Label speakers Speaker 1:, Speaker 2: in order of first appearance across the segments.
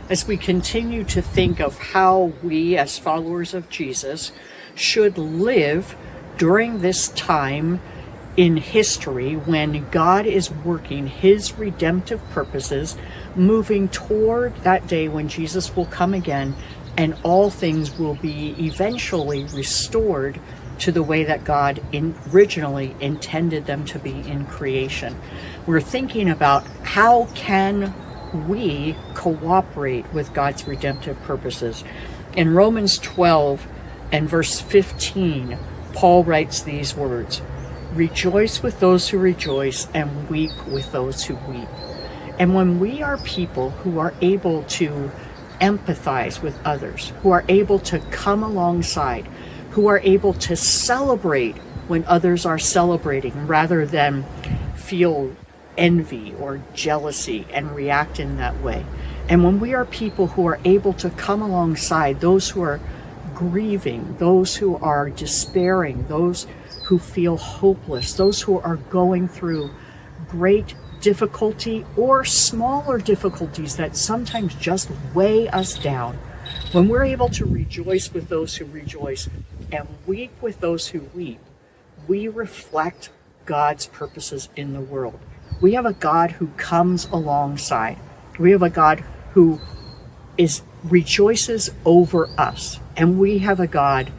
Speaker 1: as we continue to think of how we, as followers of Jesus, should live during this time in history when God is working his redemptive purposes, moving toward that day when Jesus will come again and all things will be eventually restored to the way that God originally intended them to be in creation. We're thinking about how can we cooperate with God's redemptive purposes. In Romans 12 and verse 15, Paul writes these words, "Rejoice with those who rejoice and weep with those who weep." And when we are people who are able to empathize with others, who are able to come alongside, who are able to celebrate when others are celebrating rather than feel envy or jealousy and react in that way. And when we are people who are able to come alongside those who are grieving, those who are despairing, those who feel hopeless, those who are going through great difficulty or smaller difficulties that sometimes just weigh us down, when we're able to rejoice with those who rejoice and weep with those who weep, we reflect God's purposes in the world. We have a God who comes alongside. We have a God who rejoices over us. And we have a God,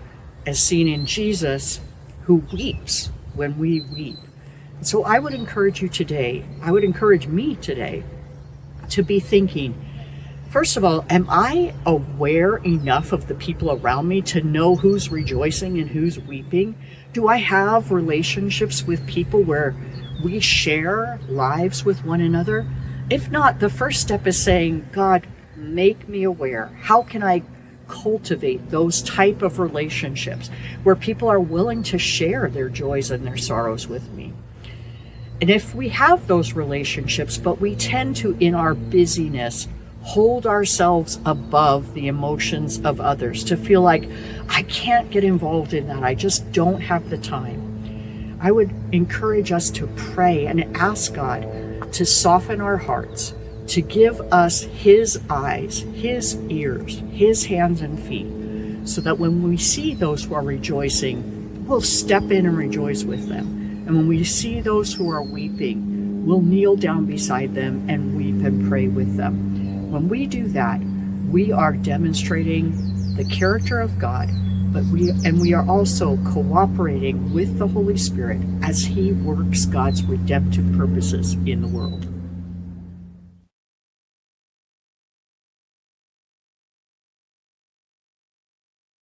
Speaker 1: as seen in Jesus, who weeps when we weep. So I would encourage you today, I would encourage me today to be thinking, first of all, am I aware enough of the people around me to know who's rejoicing and who's weeping? Do I have relationships with people where we share lives with one another? If not, the first step is saying, God, make me aware. How can I cultivate those type of relationships where people are willing to share their joys and their sorrows with me? And if we have those relationships, but we tend to, in our busyness, hold ourselves above the emotions of others, to feel like, I can't get involved in that, I just don't have the time, I would encourage us to pray and ask God to soften our hearts, to give us his eyes, his ears, his hands and feet, so that when we see those who are rejoicing, we'll step in and rejoice with them. And when we see those who are weeping, we'll kneel down beside them and weep and pray with them. When we do that, we are demonstrating the character of God, but we are also cooperating with the Holy Spirit as he works God's redemptive purposes in the world.